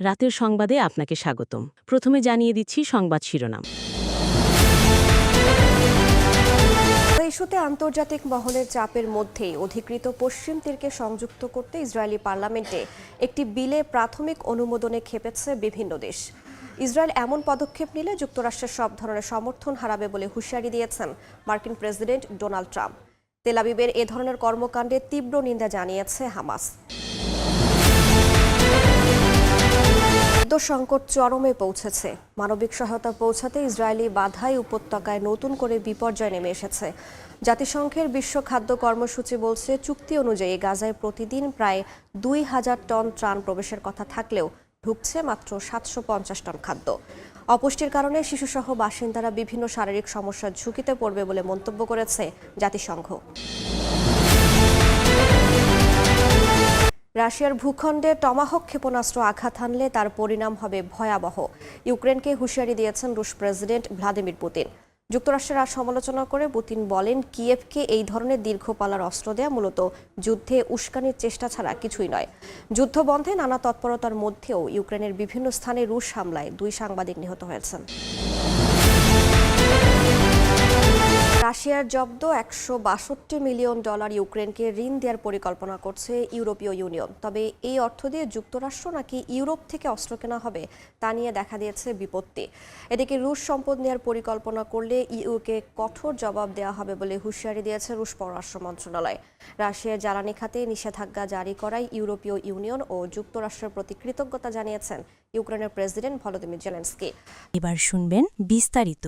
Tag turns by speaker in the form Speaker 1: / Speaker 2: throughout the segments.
Speaker 1: রাতের সংবাদে আপনাকে স্বাগতম। প্রথমে জানিয়ে দিচ্ছি সংবাদ শিরোনাম।
Speaker 2: ইস্যুতে আন্তর্জাতিক মহলের চাপের মধ্যেই অধিকৃত পশ্চিম তীরকে সংযুক্ত করতে ইসরায়েলি পার্লামেন্টে একটি বিলে প্রাথমিক অনুমোদনে খেপেছে বিভিন্ন দেশ। ইসরায়েল এমন পদক্ষেপ নিলে যুক্তরাষ্ট্রের সব ধরনের সমর্থন হারাবে বলে হুঁশিয়ারি দিয়েছেন মার্কিন প্রেসিডেন্ট ডোনাল্ড ট্রাম্প। তেল আবিবের এ ধরনের কর্মকাণ্ডে তীব্র নিন্দা জানিয়েছে হামাস। খাদ্য সংকট চরমে পৌঁছেছে। মানবিক সহায়তা পৌঁছাতে ইসরায়েলি বাধাই উপত্যকায় নতুন করে বিপর্যয় নেমে এসেছে। জাতিসংঘের বিশ্ব খাদ্য কর্মসূচি বলছে, চুক্তি অনুযায়ী গাজায় প্রতিদিন প্রায় ২,০০০ টন ত্রাণ প্রবেশের কথা থাকলেও ঢুকছে মাত্র ৭৫০ টন খাদ্য। অপুষ্টির কারণে শিশুসহ বাসিন্দারা বিভিন্ন শারীরিক সমস্যার ঝুঁকিতে পড়বে বলে মন্তব্য করেছে জাতিসংঘ। রাশিয়ার ভূখণ্ডে টমাহক ক্ষেপণাস্ত্র আঘাত হানলে তার পরিণাম হবে ভয়াবহ। ইউক্রেনকে হুঁশিয়ারি দিয়েছেন রুশ প্রেসিডেন্ট ভ্লাদিমির পুতিন। যুক্তরাষ্ট্রের আর সমালোচনা করে পুতিন বলেন, কিয়েভকে এই ধরনের দীর্ঘপাল্লার অস্ত্র দেয়া মূলত যুদ্ধে উস্কানির চেষ্টা ছাড়া কিছুই নয়। যুদ্ধ বন্ধে নানা তৎপরতার মধ্যেও ইউক্রেনের বিভিন্ন স্থানে রুশ হামলায় ২ সাংবাদিক নিহত হয়েছেন। রাশিয়ার জব্দ $১৬২ মিলিয়ন ইউক্রেনকে ঋণ দেওয়ার পরিকল্পনা করছে ইউরোপীয় ইউনিয়ন। তবে এই অর্থ দিয়ে যুক্তরাষ্ট্র নাকি ইউরোপ থেকে অস্ত্র কেনা হবে তা নিয়ে দেখা দিয়েছে বিপত্তি। এদিকে রুশ সম্পদ নেওয়ার পরিকল্পনা করলে ইউকে কঠোর জবাব দেওয়া হবে বলে হুঁশিয়ারি দিয়েছে রুশ পররাষ্ট্র মন্ত্রণালয়। রাশিয়ার জ্বালানি খাতে নিষেধাজ্ঞা জারি করায় ইউরোপীয় ইউনিয়ন ও যুক্তরাষ্ট্রের প্রতি কৃতজ্ঞতা জানিয়েছেন ইউক্রেনের প্রেসিডেন্ট ভলোদিমির জেলেনস্কি।
Speaker 1: এবার শুনবেন বিস্তারিত।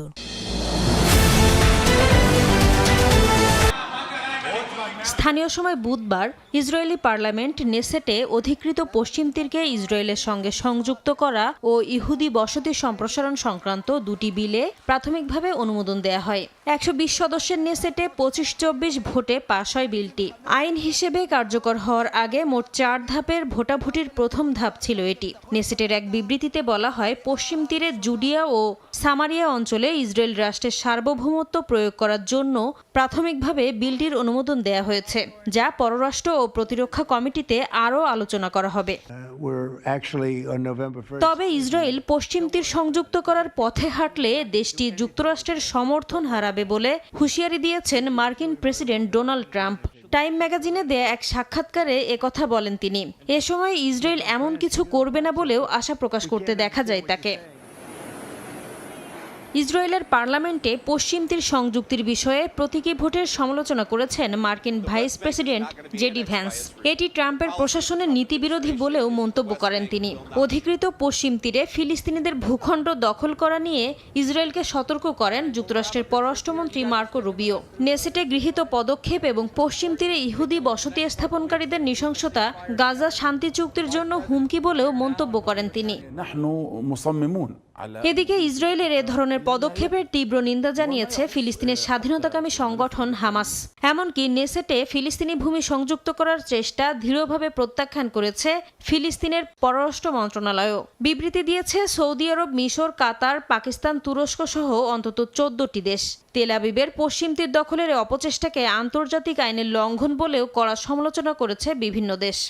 Speaker 3: স্থানীয় সময় বুধবার ইসরায়েলি পার্লামেন্ট নেসেটে অধিকৃত পশ্চিম তীরকে ইসরায়েলের সঙ্গে সংযুক্ত করা ও ইহুদি বসতি সম্প্রসারণ সংক্রান্ত 2টি বিলে প্রাথমিকভাবে অনুমোদন দেয়া হয়। 120 সদস্যের নেসেটে 25-24 ভোটে পাশ হয় বিলটি। আইন হিসেবে কার্যকর হওয়ার আগে মোট 4 ধাপের ভোটাভুটির প্রথম ধাপ ছিল এটি। নেসেটের এক বিবৃতিতে বলা হয়, পশ্চিম তীরে জুডিয়া ও সামারিয়া অঞ্চলে ইসরায়েল রাষ্ট্রের সার্বভৌমত্ব প্রয়োগ করার জন্য প্রাথমিকভাবে বিলটির অনুমোদন দেয়া হয়েছে, যা পররাষ্ট্র ও প্রতিরক্ষা কমিটিতে আরও আলোচনা করা হবে। তবে ইসরায়েল পশ্চিম তীর সংযুক্ত করার পথে হাঁটলে দেশটি যুক্তরাষ্ট্রের সমর্থন হারাবে বলে হুঁশিয়ারি দিয়েছেন মার্কিন প্রেসিডেন্ট ডোনাল্ড ট্রাম্প। টাইম ম্যাগাজিনে দেয়া এক সাক্ষাৎকারে একথা বলেন তিনি। এ সময় ইসরায়েল এমন কিছু করবে না বলেও আশা প্রকাশ করতে দেখা যায় তাকে। ইসরায়েলের পার্লামেন্টে পশ্চিম তীর সংযুক্তির বিষয়ে প্রতীকী ভোটের সমালোচনা করেছেন মার্কিন ভাইস প্রেসিডেন্ট জেডি ভ্যান্স। এটি ট্রাম্পের প্রশাসনের নীতিবিরোধী বলেও মন্তব্য করেন তিনি। অধিকৃত পশ্চিম তীরে ফিলিস্তিনিদের ভূখণ্ড দখল করা নিয়ে ইসরায়েলকে সতর্ক করেন যুক্তরাষ্ট্রের পররাষ্ট্রমন্ত্রী মার্কো রুবিও। নেসেটে গৃহীত পদক্ষেপ এবং পশ্চিম তীরে ইহুদি বসতি স্থাপনকারীদের নৃশংসতা গাজা শান্তি চুক্তির জন্য হুমকি বলেও মন্তব্য করেন তিনি। এদিকে ইসরায়েলের এ ধরনের পদক্ষেপের তীব্র নিন্দা জানিয়েছে ফিলিস্তিনের স্বাধীনতাকামী সংগঠন হামাস। এমনকি নেসেটে ফিলিস্তিনি ভূমি সংযুক্ত করার চেষ্টা দৃঢ়ভাবে প্রত্যাখ্যান করেছে ফিলিস্তিনের পররাষ্ট্র মন্ত্রণালয়ও। বিবৃতি দিয়েছে সৌদি আরব, মিশর, কাতার, পাকিস্তান, তুরস্ক সহ অন্তত 14টি দেশ। তেল আবিবের পশ্চিম তীর দখলের অপচেষ্টাকে আন্তর্জাতিক আইনের লঙ্ঘন বলেও কড়া সমালোচনা করেছে বিভিন্ন দেশ।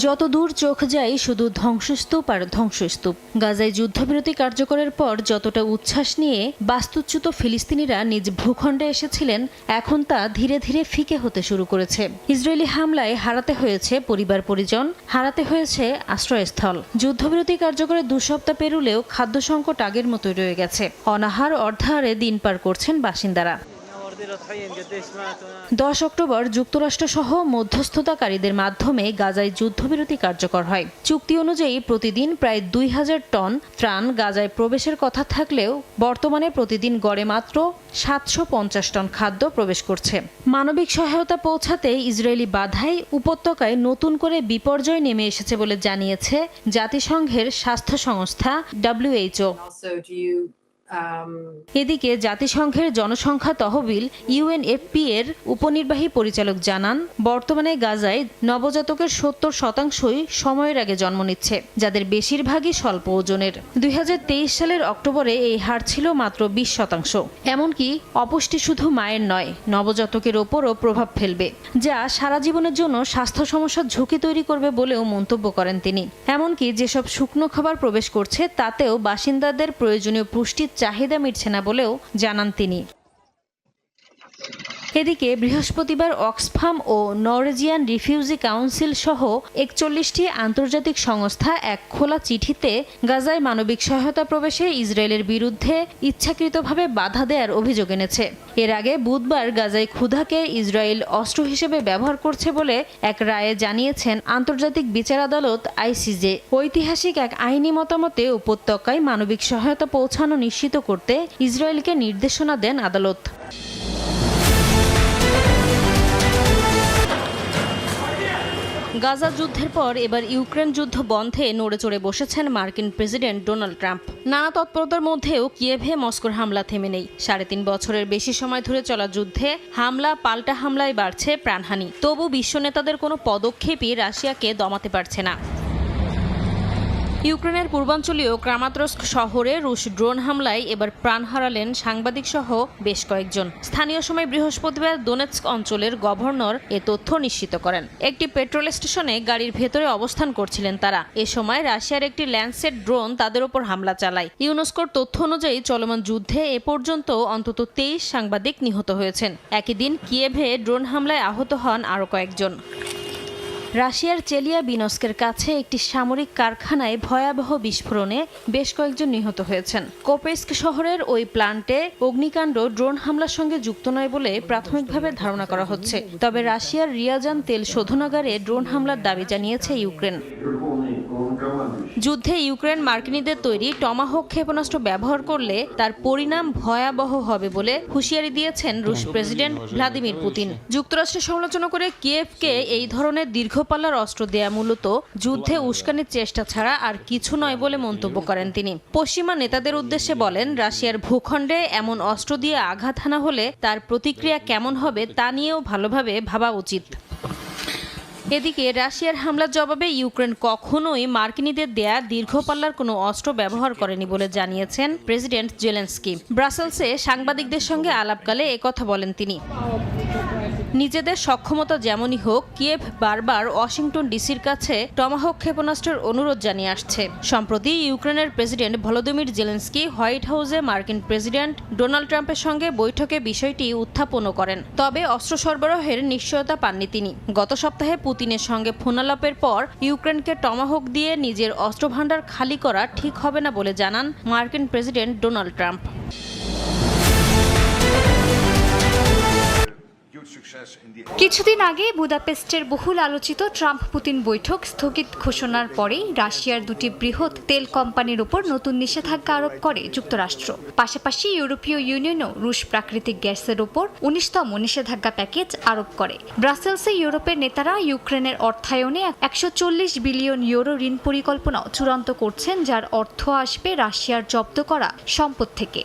Speaker 3: যত দূর চোখ যায় শুধু ধ্বংসস্তূপ আর ধ্বংসস্তূপ। গাজায় যুদ্ধবিরতি কার্যকরের পর যতটা উচ্ছ্বাস নিয়ে বাস্তুচ্যুত ফিলিস্তিনিরা নিজ ভূখণ্ডে এসেছিলেন, এখন তা ধীরে ধীরে ফিকে হতে শুরু করেছে। ইসরায়েলি হামলায় হারাতে হয়েছে পরিবার পরিজন, হারাতে হয়েছে আশ্রয়স্থল। যুদ্ধবিরতি কার্যকরের 2 সপ্তাহ পেরুলেও খাদ্য সংকট আগের মতোই রয়ে গেছে। অনাহার অর্ধাহারে দিন পার করছেন বাসিন্দারা। 10 অক্টোবর যুক্তরাষ্ট্রসহ মধ্যস্থতাকারীদের মাধ্যমে গাজায় যুদ্ধবিরতি কার্যকর হয়। চুক্তি অনুযায়ী প্রতিদিন প্রায় ২,০০০ টন ত্রাণ গাজায় প্রবেশের কথা থাকলেও বর্তমানে প্রতিদিন গড়ে মাত্র ৭৫০ টন খাদ্য প্রবেশ করছে। মানবিক সহায়তা পৌঁছাতে ইসরায়েলি বাধাই উপত্যকায় নতুন করে বিপর্যয় নেমে এসেছে বলে জানিয়েছে জাতিসংঘের স্বাস্থ্য সংস্থা WHO। এদিকে জাতিসংঘের জনসংখ্যা তহবিল ইউএনএফপি এর উপনির্বাহী পরিচালক জানান, বর্তমানে গাজায় নবজাতকের 70%ই সময়ের আগে জন্ম নিচ্ছে, যাদের বেশিরভাগই স্বল্প ওজনের। 2023 সালের অক্টোবরে এই হার ছিল মাত্র 20%। এমনকি অপুষ্টি শুধু মায়ের নয়, নবজাতকের ওপরও প্রভাব ফেলবে, যা সারা জীবনের জন্য স্বাস্থ্য সমস্যার ঝুঁকি তৈরি করবে বলেও মন্তব্য করেন তিনি। এমনকি যেসব শুকনো খাবার প্রবেশ করছে তাতেও বাসিন্দাদের প্রয়োজনীয় পুষ্টির চাহিদা মিটছে না বলেও জানান তিনি। এদিকে বৃহস্পতিবার অক্সফাম ও নরওয়েজিয়ান রিফিউজি কাউন্সিল সহ 41টি আন্তর্জাতিক সংস্থা এক খোলা চিঠিতে গাজায় মানবিক সহায়তা প্রবেশে ইসরায়েলের বিরুদ্ধে ইচ্ছাকৃতভাবে বাধা দেওয়ার অভিযোগ এনেছে। এর আগে বুধবার গাজায় ক্ষুধাকে ইসরায়েল অস্ত্র হিসেবে ব্যবহার করছে বলে এক রায়ে জানিয়েছেন আন্তর্জাতিক বিচার আদালত আইসিজে। ঐতিহাসিক এক আইনি মতামতে উপত্যকায় মানবিক সহায়তা পৌঁছানো নিশ্চিত করতে ইসরায়েলকে নির্দেশনা দেন আদালত। গাজা যুদ্ধের পর এবার ইউক্রেন যুদ্ধ বন্ধে নড়েচড়ে বসেছেন মার্কিন প্রেসিডেন্ট ডোনাল্ড ট্রাম্প। নানা তৎপরতার মধ্যেও কিয়েভে মস্কোর হামলা থেমে নেই। 3.5 বছরের বেশি সময় ধরে চলা যুদ্ধে হামলা পাল্টা হামলায় বাড়ছে প্রাণহানি। তবু বিশ্ব নেতাদের কোনো পদক্ষেপই রাশিয়াকে দমাতে পারছে না। ইউক্রেনের পূর্বাঞ্চলীয় ক্রামাতরস্ক শহরে রুশ ড্রোন হামলায় এবার প্রাণ হারালেন সাংবাদিক সহ বেশ কয়েকজন। স্থানীয় সময় বৃহস্পতিবার দোনেৎস্ক অঞ্চলের গভর্নর এ তথ্য নিশ্চিত করেন। একটি পেট্রোল স্টেশনে গাড়ির ভেতরে অবস্থান করছিলেন তারা। এ সময় রাশিয়ার একটি ল্যান্ডসেট ড্রোন তাদের উপর হামলা চালায়। ইউনেস্কোর তথ্য অনুযায়ী চলমান যুদ্ধে এ পর্যন্ত অন্তত 23 সাংবাদিক নিহত হয়েছেন। একই দিন কিয়েভে ড্রোন হামলায় আহত হন আরও কয়েকজন। রাশিয়ার চেলিয়াবিনস্কের কাছে একটি সামরিক কারখানায় ভয়াবহ বিস্ফোরণে বেশ কয়েকজন নিহত হয়েছেন। কোপেস্ক শহরের ওই প্ল্যান্টে অগ্নিকাণ্ড ড্রোন হামলার সঙ্গে যুক্ত নয় বলে প্রাথমিকভাবে ধারণা করা হচ্ছে। তবে রাশিয়ার রিয়াজান তেল শোধনাগারে ড্রোন হামলার দাবি জানিয়েছে ইউক্রেন। যুদ্ধে ইউক্রেন মার্কিনীদের তৈরি টমাহক ক্ষেপণাস্ত্র ব্যবহার করলে তার পরিণাম ভয়াবহ হবে বলে হুঁশিয়ারি দিয়েছেন রুশ প্রেসিডেন্ট ভ্লাদিমির পুতিন। যুক্তরাষ্ট্রের সমালোচনা করে কিয়েভকে এই ধরনের দীর্ঘপাল্লার অস্ত্র দেয়া মূলত যুদ্ধে উস্কানির চেষ্টা ছাড়া আর কিছু নয় বলে মন্তব্য করেন তিনি। পশ্চিমা নেতাদের উদ্দেশ্যে বলেন, রাশিয়ার ভূখণ্ডে এমন অস্ত্র দিয়ে আঘাত হানা হলে তার প্রতিক্রিয়া কেমন হবে তা নিয়েও ভালোভাবে ভাবা উচিত। এদিকে রাশিয়ার হামলার জবাবে ইউক্রেন কখনোই মার্কিনীদের দেয়া দীর্ঘপাল্লার কোনো অস্ত্র ব্যবহার করেনি বলে জানিয়েছেন প্রেসিডেন্ট জেলেনস্কি। ব্রাসেলসে সাংবাদিকদের সঙ্গে আলাপকালে একথা বলেন তিনি। নিজেদের সক্ষমতা যেমনই হোক, কিয়েভ বারবার ওয়াশিংটন ডিসির কাছে টমাহক ক্ষেপণাস্ত্রের অনুরোধ জানিয়ে আসছে। সম্প্রতি ইউক্রেনের প্রেসিডেন্ট ভলোদিমির জেলেনস্কি হোয়াইট হাউসে মার্কিন প্রেসিডেন্ট ডোনাল্ড ট্রাম্পের সঙ্গে বৈঠকে বিষয়টি উত্থাপনও করেন। তবে অস্ত্র সরবরাহের নিশ্চয়তা পাননি তিনি। গত সপ্তাহে পুতিনের সঙ্গে ফোনালাপের পর ইউক্রেনকে টমাহক দিয়ে নিজের অস্ত্রভান্ডার খালি করা ঠিক হবে না বলে জানান মার্কিন প্রেসিডেন্ট ডোনাল্ড ট্রাম্প।
Speaker 4: কিছুদিন আগে বুদাপেস্টের বহুল আলোচিত ট্রাম্প পুতিন বৈঠক স্থগিত ঘোষণার পরেই রাশিয়ার দুটি বৃহৎ তেল কোম্পানির উপর নতুন নিষেধাজ্ঞা আরোপ করে যুক্তরাষ্ট্র। পাশাপাশি ইউরোপীয় ইউনিয়নও রুশ প্রাকৃতিক গ্যাসের উপর 19তম নিষেধাজ্ঞা প্যাকেজ আরোপ করে। ব্রাসেলসে ইউরোপের নেতারা ইউক্রেনের অর্থায়নে 140 বিলিয়ন ইউরো ঋণ পরিকল্পনাও চূড়ান্ত করছেন, যার অর্থ আসবে রাশিয়ার জব্দ করা সম্পদ থেকে।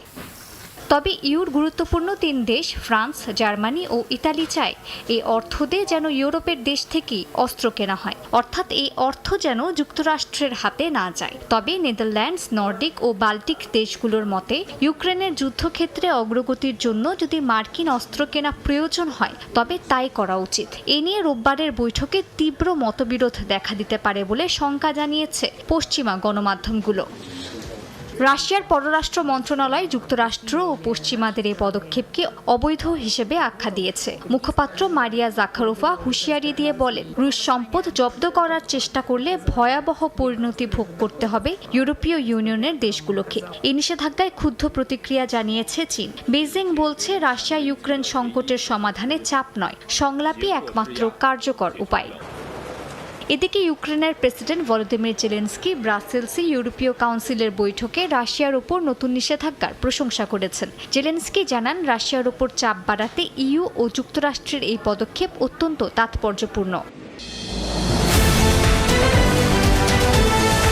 Speaker 4: তবে ইউর গুরুত্বপূর্ণ 3 দেশ ফ্রান্স, জার্মানি ও ইতালি চায় এই অর্থ দিয়ে যেন ইউরোপের দেশ থেকেই অস্ত্র কেনা হয়, অর্থাৎ এই অর্থ যেন যুক্তরাষ্ট্রের হাতে না যায়। তবে নেদারল্যান্ডস, নর্ডিক ও বাল্টিক দেশগুলোর মতে ইউক্রেনের যুদ্ধক্ষেত্রে অগ্রগতির জন্য যদি মার্কিন অস্ত্র কেনা প্রয়োজন হয় তবে তাই করা উচিত। এ নিয়ে রোববারের বৈঠকে তীব্র মতবিরোধ দেখা দিতে পারে বলে শঙ্কা জানিয়েছে পশ্চিমা গণমাধ্যমগুলো। রাশিয়ার পররাষ্ট্র মন্ত্রণালয় যুক্তরাষ্ট্র ও পশ্চিমাদের এই পদক্ষেপকে অবৈধ হিসেবে আখ্যা দিয়েছে। মুখপাত্র মারিয়া জাখারোভা হুঁশিয়ারি দিয়ে বলেন, রুশ সম্পদ জব্দ করার চেষ্টা করলে ভয়াবহ পরিণতি ভোগ করতে হবে ইউরোপীয় ইউনিয়নের দেশগুলোকে। এই নিষেধাজ্ঞায় ক্ষুব্ধ প্রতিক্রিয়া জানিয়েছে চীন। বেইজিং বলছে, রাশিয়া ইউক্রেন সংকটের সমাধানে চাপ নয়, সংলাপই একমাত্র কার্যকর উপায়। এদিকে ইউক্রেনের প্রেসিডেন্ট ভলোদিমির জেলেনস্কি ব্রাসেলসে ইউরোপীয় কাউন্সিলের বৈঠকে রাশিয়ার উপর নতুন নিষেধাজ্ঞার প্রশংসা করেছেন। জেলেনস্কি জানান, রাশিয়ার উপর চাপ বাড়াতে ইইউ ও যুক্তরাষ্ট্রের এই পদক্ষেপ অত্যন্ত তাৎপর্যপূর্ণ।